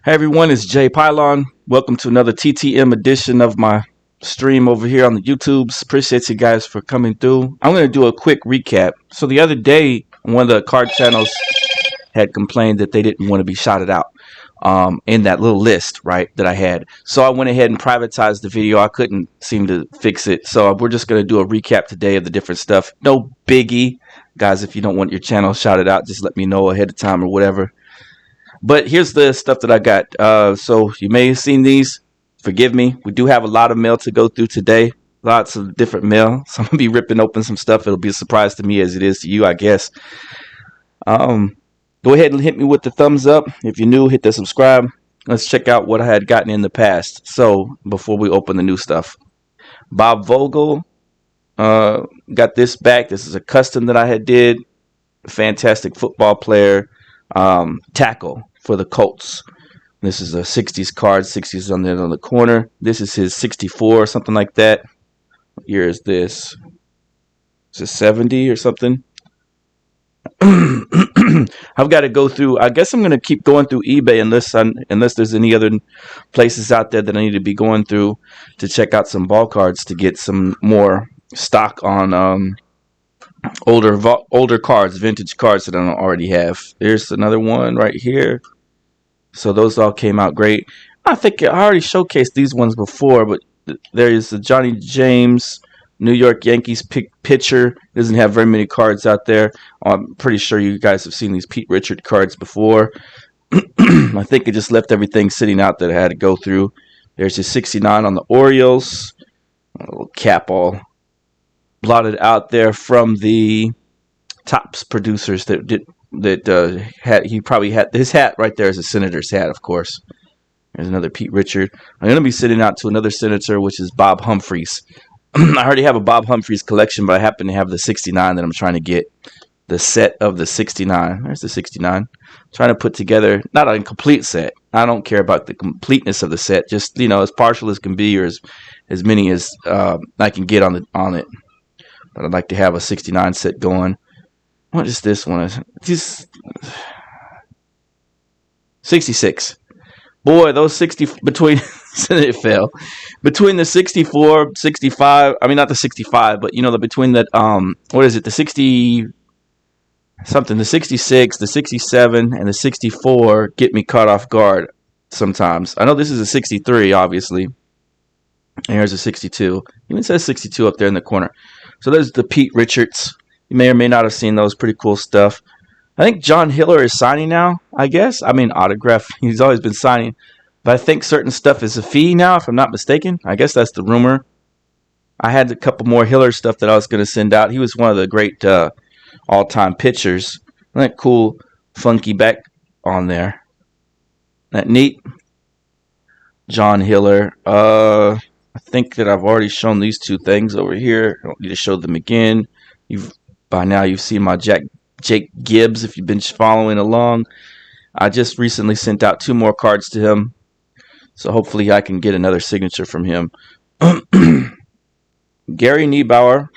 Hey everyone, it's Jay Pylon. Welcome to another TTM edition of my stream over here on the YouTubes. Appreciate you guys for coming through. I'm going to do a quick recap. So the other day, one of the card channels had complained that they didn't want to be shouted out in that little list, right, that I had. So I went ahead and privatized the video. I couldn't seem to fix it. So we're just going to do a recap today of the different stuff. No biggie. Guys, if you don't want your channel shouted out, just let me know ahead of time or whatever. But here's the stuff that I got. So you may have seen these. Forgive me. We do have a lot of mail to go through today. Lots of different mail. So I'm going to be ripping open some stuff. It'll be a surprise to me as it is to you, I guess. Go ahead and hit me with the thumbs up. If you're new, hit the subscribe. Let's check out what I had gotten in the past. So before we open the new stuff. Bob Vogel got this back. This is a custom that I had did. Fantastic football player. Tackle for the Colts. This is a 60s card. 60s on there on the corner. This is his 64 or something like that. What year is this? Is it 70 or something? I've got to go through. I guess I'm going to keep going through eBay unless there's any other places out there that I need to be going through to check out some ball cards to get some more stock on older cards, vintage cards that I don't already have. There's another one right here. So those all came out great. I think I already showcased these ones before, but there is the Johnny James New York Yankees pitcher. Doesn't have very many cards out there. I'm pretty sure you guys have seen these Pete Richard cards before. I think I just left everything sitting out that I had to go through. There's his 69 on the Orioles. A little cap all blotted out there from the Topps producers he probably had his hat right there is a Senator's hat, of course. There's another Pete Richard. I'm going to be sitting out to another Senator, which is Bob Humphreys. I already have a Bob Humphreys collection, but I happen to have the 69 that I'm trying to get. The set of the 69. There's the 69. Trying to put together, not a complete set. I don't care about the completeness of the set. Just, as partial as can be or as many as I can get on it. But I'd like to have a 69 set going. What is this one? Just 66. Boy, those 60 between it fell. Between the 64, 65, I mean not the 65, but between that what is it? The 60 something, the 66, the 67 and the 64 get me caught off guard sometimes. I know this is a 63 obviously. And here's a 62. Even says 62 up there in the corner. So there's the Pete Richards. You may or may not have seen those. Pretty cool stuff. I think John Hiller is signing now, I guess. I mean, autograph. He's always been signing. But I think certain stuff is a fee now, if I'm not mistaken. I guess that's the rumor. I had a couple more Hiller stuff that I was going to send out. He was one of the great all-time pitchers. Isn't that cool, funky back on there? Isn't that neat? John Hiller. I think that I've already shown these two things over here. I don't need to show them again. By now you've seen my Jake Gibbs if you've been following along. I just recently sent out 2 more cards to him. So hopefully I can get another signature from him. Gary Niebauer.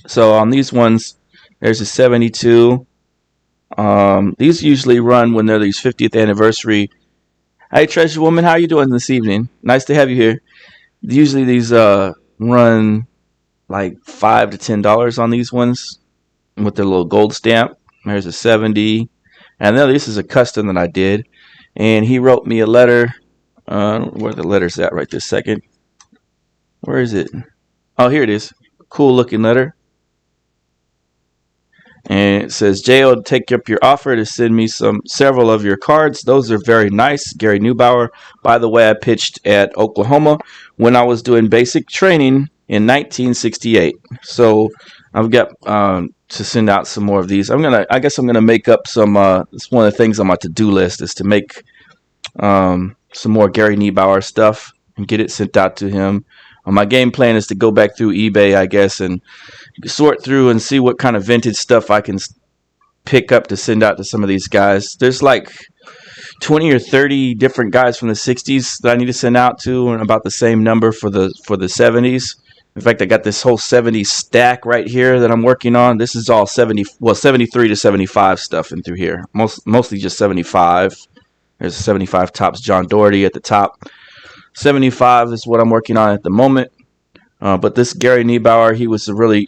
So on these ones, there's a 72. These usually run when they're these 50th anniversary. Hey, Treasure Woman, how you doing this evening? Nice to have you here. Usually these run like $5 to $10 on these ones with their little gold stamp. There's a 70. And then this is a custom that I did. And he wrote me a letter. I don't know where the letter's at right this second. Where is it? Oh, here it is. Cool looking letter. And it says, Jay, I'll take up your offer to send me several of your cards. Those are very nice. Gary Neubauer. By the way, I pitched at Oklahoma when I was doing basic training in 1968. So I've got to send out some more of these. I guess I'm gonna make up some. It's one of the things on my to-do list is to make some more Gary Neubauer stuff and get it sent out to him. My game plan is to go back through eBay, I guess, and sort through and see what kind of vintage stuff I can pick up to send out to some of these guys. There's like 20 or 30 different guys from the 60s that I need to send out to, and about the same number for the 70s. In fact, I got this whole 70s stack right here that I'm working on. This is all 73 to 75 stuff in through here. Mostly just 75. There's a 75 Topps John Doherty at the top. 75 is what I'm working on at the moment. But this Gary Niebauer, he was a really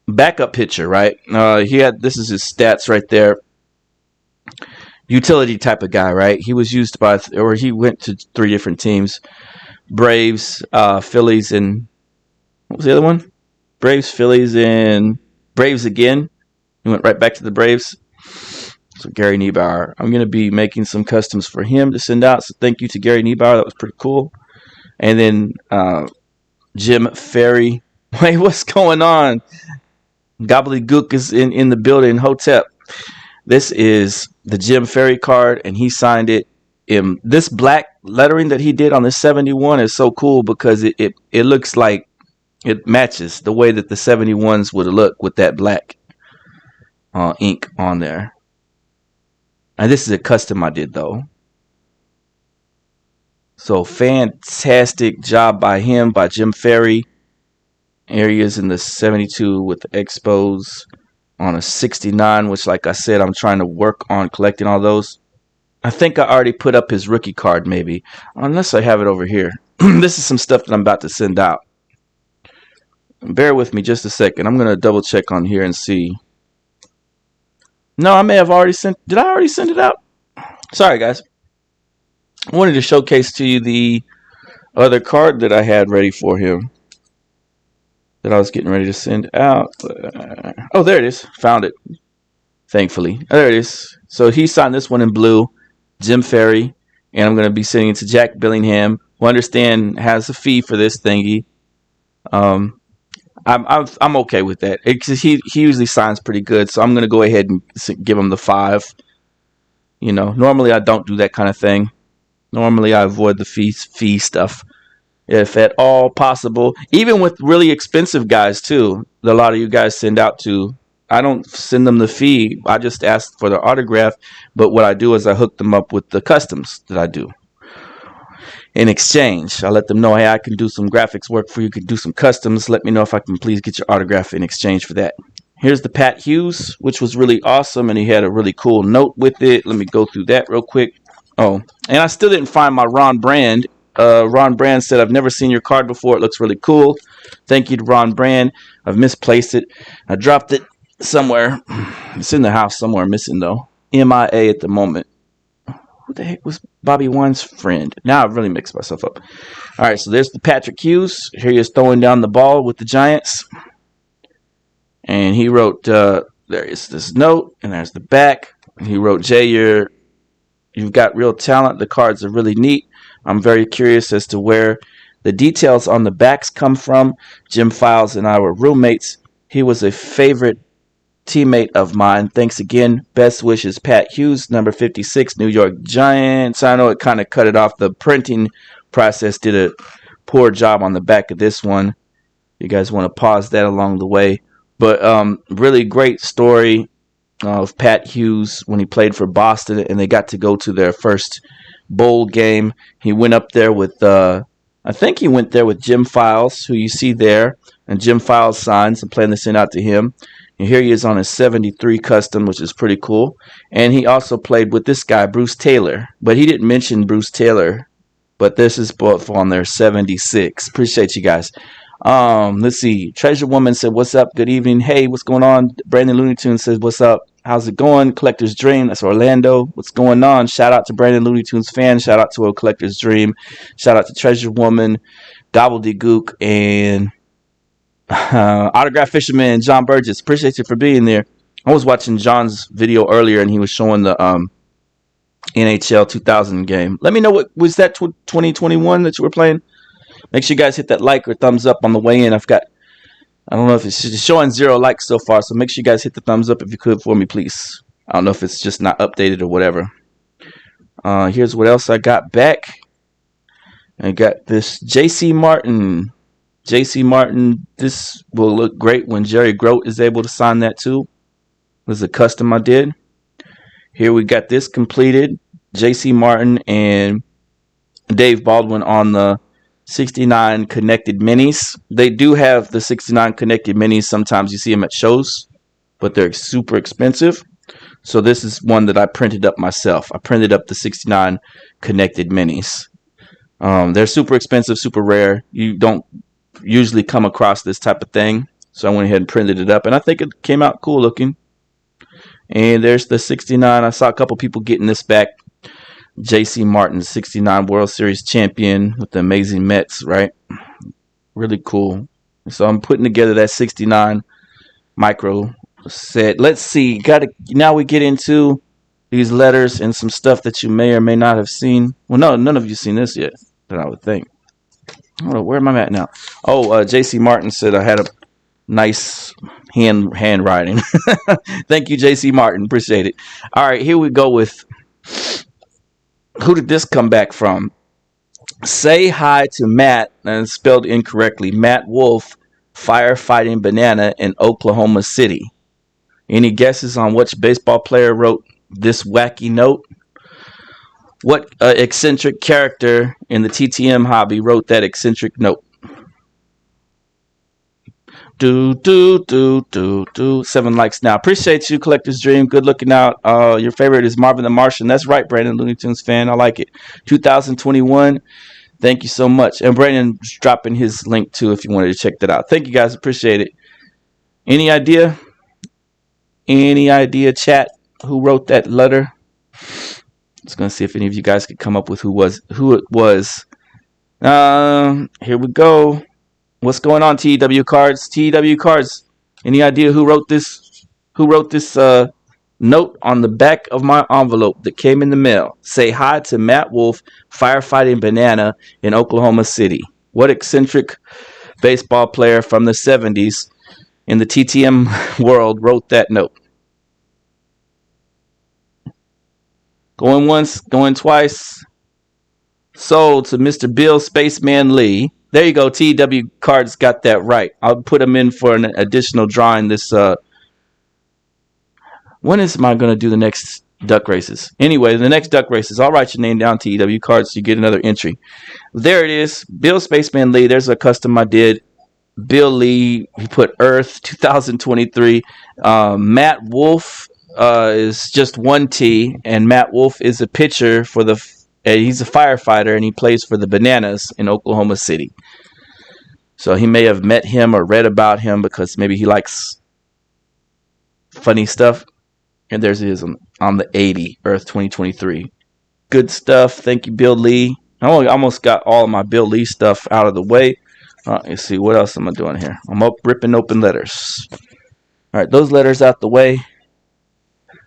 backup pitcher, right? This is his stats right there. Utility type of guy, right? He was used by, or he went to 3 different teams: Braves, Phillies, and what was the other one? Braves, Phillies, and Braves again. He went right back to the Braves. So Gary Niebauer, I'm going to be making some customs for him to send out. So thank you to Gary Niebauer. That was pretty cool. And then Jim Ferry. Wait, what's going on? Gobbledygook is in the building. Hotep. This is the Jim Ferry card, and he signed it. This black lettering that he did on the 71 is so cool because it looks like it matches the way that the 71s would look with that black ink on there. And this is a custom I did, though. So fantastic job by him, by Jim Ferry. Here he is in the 72 with the Expos on a 69, which, like I said, I'm trying to work on collecting all those. I think I already put up his rookie card, maybe. Unless I have it over here. This is some stuff that I'm about to send out. Bear with me just a second. I'm going to double check on here and see. No, I may have already sent. Did I already send it out? Sorry, guys. I wanted to showcase to you the other card that I had ready for him, that I was getting ready to send out. Oh, there it is. Found it. Thankfully. There it is. So he signed this one in blue, Jim Ferry, and I'm going to be sending it to Jack Billingham, who I understand has a fee for this thingy. I'm okay with that. He usually signs pretty good, so I'm going to go ahead and give him the 5. You know, normally I don't do that kind of thing. Normally I avoid the fee stuff, if at all possible. Even with really expensive guys too, that a lot of you guys send out to, I don't send them the fee. I just ask for their autograph. But what I do is I hook them up with the customs that I do. In exchange, I let them know, hey, I can do some graphics work for you, can do some customs. Let me know if I can please get your autograph in exchange for that. Here's the Pat Hughes, which was really awesome, and he had a really cool note with it. Let me go through that real quick. Oh, and I still didn't find my Ron Brand. Ron Brand said, I've never seen your card before. It looks really cool. Thank you to Ron Brand. I've misplaced it. I dropped it somewhere. It's in the house somewhere, missing though. MIA at the moment. Who the heck was Bobby Wine's friend? Now I've really mixed myself up. All right, so there's the Patrick Hughes. Here he is throwing down the ball with the Giants. And he wrote, there is this note, and there's the back. He wrote, Jay, you've got real talent. The cards are really neat. I'm very curious as to where the details on the backs come from. Jim Files and I were roommates. He was a favorite teammate of mine. Thanks again. Best wishes, Pat Hughes, number 56, New York Giants. I know it kind of cut it off. The printing process did a poor job on the back of this one. You guys want to pause that along the way. But really great story of Pat Hughes when he played for Boston, and they got to go to their first bowl game. He went up there with, I think he went there with Jim Files, who you see there, and Jim Files signs. I'm planning to send out to him. And here he is on his 73 custom, which is pretty cool. And he also played with this guy, Bruce Taylor. But he didn't mention Bruce Taylor. But this is both on their 76. Appreciate you guys. Let's see. Treasure Woman said, what's up? Good evening. Hey, what's going on? Brandon Looney Tunes says, what's up? How's it going? Collector's Dream. That's Orlando. What's going on? Shout out to Brandon Looney Tunes fan. Shout out to a Collector's Dream. Shout out to Treasure Woman, Gobbledygook, and Autograph Fisherman, John Burgess. Appreciate you for being there. I was watching John's video earlier, and he was showing the NHL 2000 game. Let me know, what was that 2021 that you were playing? Make sure you guys hit that like or thumbs up on the way in. I don't know if it's showing 0 likes so far, so make sure you guys hit the thumbs up if you could for me, please. I don't know if it's just not updated or whatever. Here's what else I got back. I got this J.C. Martin. J.C. Martin, this will look great when Jerry Grote is able to sign that too. This is a custom I did. Here we got this completed. J.C. Martin and Dave Baldwin on the 69 connected minis. They do have the 69 connected minis. Sometimes you see them at shows, but they're super expensive. So this is one that I printed up myself. I printed up the 69 connected minis. They're super expensive, super rare. You don't usually come across this type of thing. So I went ahead and printed it up, and I think it came out cool looking. And there's the 69. I saw a couple people getting this back. J.C. Martin, 69 World Series champion with the amazing Mets, right? Really cool. So I'm putting together that 69 micro set. Let's see. Now we get into these letters and some stuff that you may or may not have seen. Well, no, none of you seen this yet, that I would think. I don't know, where am I at now? Oh, J.C. Martin said I had a nice handwriting. Thank you, J.C. Martin. Appreciate it. All right, here we go with, who did this come back from? Say hi to Matt, and it's spelled incorrectly, Matt Wolf, firefighting banana in Oklahoma City. Any guesses on which baseball player wrote this wacky note? What eccentric character in the TTM hobby wrote that eccentric note? Do 7 likes now. Appreciate you, Collector's Dream. Good looking out. Your favorite is Marvin the Martian. That's right, Brandon, Looney Tunes fan. I like it. 2021. Thank you so much. And Brandon's dropping his link too if you wanted to check that out. Thank you guys. Appreciate it. Any idea? Any idea, chat, who wrote that letter? Just gonna see if any of you guys could come up with who it was. Here we go. What's going on, TW Cards? TW Cards. Any idea who wrote this? Who wrote this note on the back of my envelope that came in the mail? Say hi to Matt Wolf, firefighting banana in Oklahoma City. What eccentric baseball player from the 70s in the TTM world wrote that note? Going once, going twice. Sold to Mr. Bill Spaceman Lee. There you go. TW Cards got that right. I'll put him in for an additional drawing this. When am I going to do the next duck races? Anyway, the next duck races, I'll write your name down, TW Cards, so you get another entry. There it is. Bill Spaceman Lee. There's a custom I did. Bill Lee, he put Earth 2023. Matt Wolf is just one T, and Matt Wolf is a pitcher for the. He's a firefighter, and he plays for the Bananas in Oklahoma City. So he may have met him or read about him because maybe he likes funny stuff. And there's his on the 80, Earth 2023. Good stuff. Thank you, Bill Lee. I almost got all of my Bill Lee stuff out of the way. Let's see, what else am I doing here? I'm ripping open letters. All right, those letters out the way.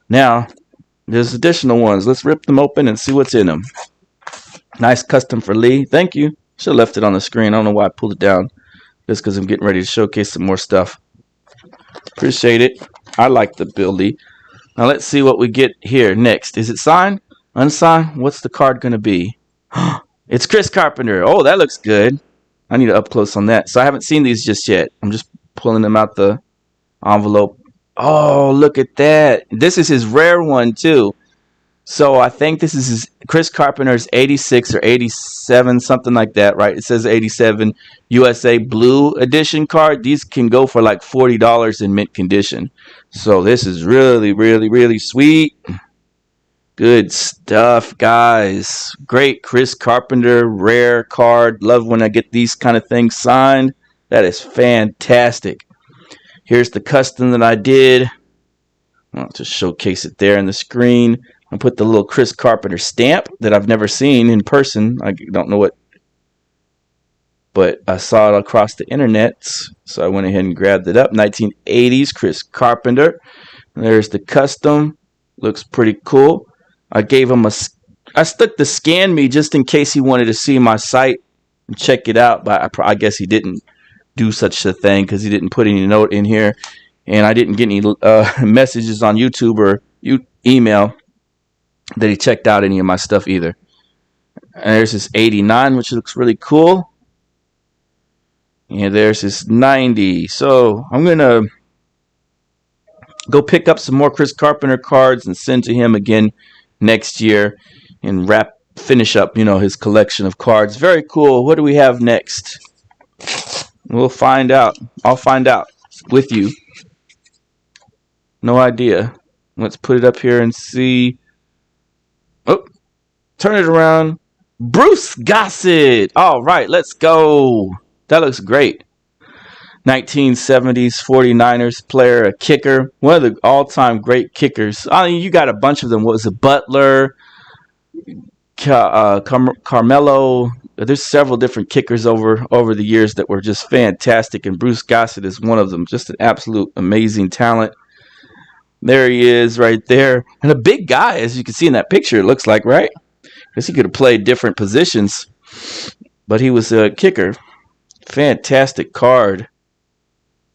Now, there's additional ones. Let's rip them open and see what's in them. Nice custom for Lee. Thank you. Should have left it on the screen. I don't know why I pulled it down. Just because I'm getting ready to showcase some more stuff. Appreciate it. I like the Bill Lee. Now let's see what we get here next. Is it signed? Unsigned? What's the card going to be? It's Chris Carpenter. Oh, that looks good. I need to up close on that. So I haven't seen these just yet. I'm just pulling them out the envelope. Oh, look at that. This is his rare one, too. So I think this is his Chris Carpenter's 86 or 87, something like that, right? It says 87 USA Blue Edition card. These can go for like $40 in mint condition. So this is really, really, really sweet. Good stuff, guys. Great Chris Carpenter rare card. Love when I get these kind of things signed. That is fantastic. Here's the custom that I did. I'll just showcase it there on the screen. I put the little Chris Carpenter stamp that I've never seen in person. I don't know what, but I saw it across the internet, so I went ahead and grabbed it up. 1980s Chris Carpenter. There's the custom. Looks pretty cool. I gave him I stuck the scan me just in case he wanted to see my site and check it out, but I guess he didn't do such a thing because he didn't put any note in here, and I didn't get any messages on YouTube or email that he checked out any of my stuff either. And there's his 89, which looks really cool. And there's his 90. So I'm going to go pick up some more Chris Carpenter cards and send to him again next year and finish up, his collection of cards. Very cool. What do we have next? We'll find out. I'll find out with you. No idea. Let's put it up here and see. Oh, turn it around. Bruce Gossett. All right, let's go. That looks great. 1970s 49ers player, a kicker, one of the all-time great kickers. I mean, you got a bunch of them. What was it? Butler, Carmelo. There's several different kickers over the years that were just fantastic, and Bruce Gossett is one of them. Just an absolute amazing talent. There he is right there. And a big guy, as you can see in that picture, it looks like, right? Because he could have played different positions, but he was a kicker. Fantastic card.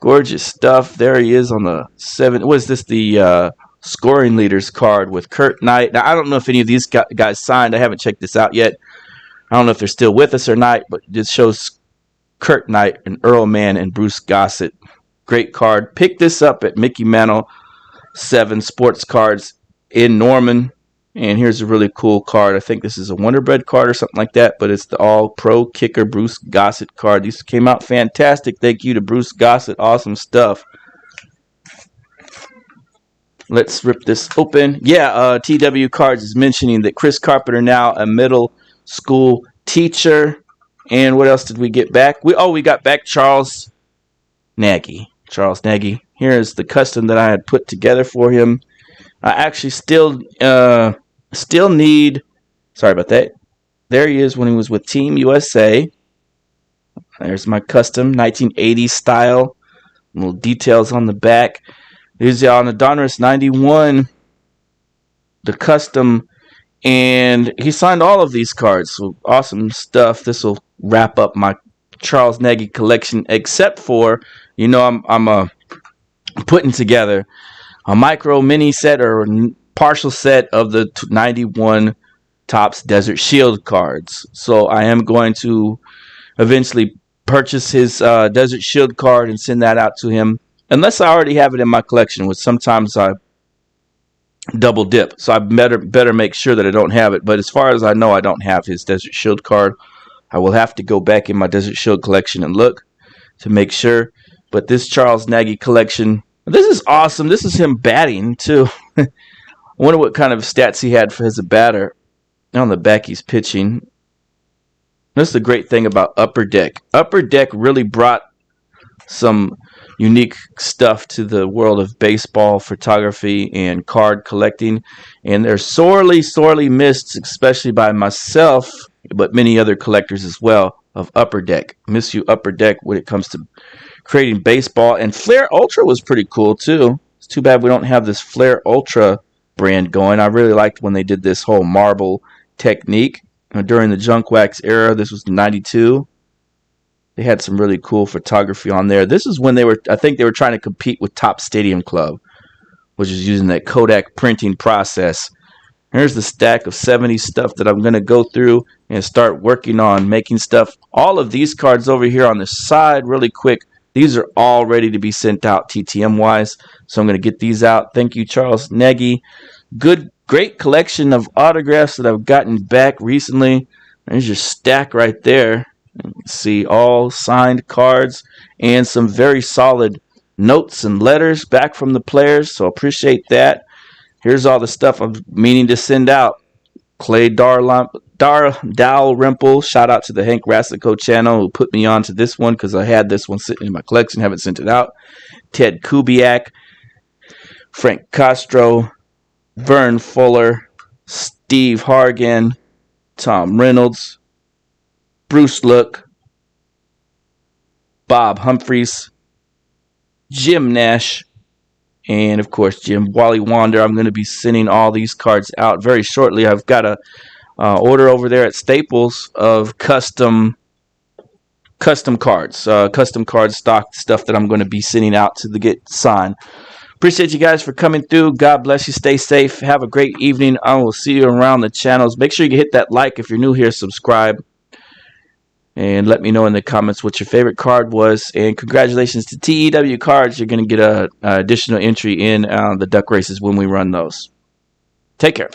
Gorgeous stuff. There he is on the 7. What is this? The scoring leaders card with Kurt Knight. Now, I don't know if any of these guys signed. I haven't checked this out yet. I don't know if they're still with us or not, but it shows Kurt Knight and Earl Mann and Bruce Gossett. Great card. Pick this up at Mickey Mantle 7 Sports Cards in Norman. And here's a really cool card. I think this is a Wonder Bread card or something like that, but it's the all-pro kicker Bruce Gossett card. These came out fantastic. Thank you to Bruce Gossett. Awesome stuff. Let's rip this open. Yeah, TW Cards is mentioning that Chris Carpenter now a middle school teacher. And what else did we get back? We got back Charles Nagy. Charles Nagy. Here's the custom that I had put together for him. I actually still need. Sorry about that. There he is when he was with Team USA. There's my custom 1980s style. Little details on the back. Here's on the Donruss 91. The custom, and he signed all of these cards. So awesome stuff. This will wrap up my Charles Nagy collection, except for I'm putting together a micro mini set or partial set of the 91 Topps Desert Shield cards. So I am going to eventually purchase his Desert Shield card and send that out to him, unless I already have it in my collection, which sometimes I double dip. So I better make sure that I don't have it. But as far as I know, I don't have his Desert Shield card. I will have to go back in my Desert Shield collection and look to make sure. But this Charles Nagy collection, this is awesome. This is him batting, too. I wonder what kind of stats he had as a batter. On the back, he's pitching. This is the great thing about Upper Deck. Upper Deck really brought some unique stuff to the world of baseball, photography, and card collecting. And they're sorely, sorely missed, especially by myself, but many other collectors as well, of Upper Deck. Miss you, Upper Deck, when it comes to creating baseball. And Flair Ultra was pretty cool too. It's too bad we don't have this Flair Ultra brand going. I really liked when they did this whole marble technique during the junk wax era. This was 92. They had some really cool photography on there. This is when I think they were trying to compete with Top Stadium Club, which is using that Kodak printing process. Here's the stack of 70 stuff that I'm going to go through and start working on making stuff. All of these cards over here on the side, really quick. These are all ready to be sent out TTM-wise, so I'm going to get these out. Thank you, Charles Nagy. Great collection of autographs that I've gotten back recently. There's your stack right there. You can see all signed cards and some very solid notes and letters back from the players, so appreciate that. Here's all the stuff I'm meaning to send out. Clay Dalrymple. Shout out to the Hank Rassico channel who put me on to this one because I had this one sitting in my collection, haven't sent it out. Ted Kubiak, Frank Castro, Vern Fuller, Steve Hargan, Tom Reynolds, Bruce Look, Bob Humphreys, Jim Nash, and of course Jim Wally Wander. I'm going to be sending all these cards out very shortly. I've got a order over there at Staples of custom cards, custom card stock stuff that I'm going to be sending out to get signed. Appreciate you guys for coming through. God bless you. Stay safe. Have a great evening. I will see you around the channels. Make sure you hit that like if you're new here. Subscribe. And let me know in the comments what your favorite card was. And congratulations to TEW Cards. You're going to get an additional entry in the duck races when we run those. Take care.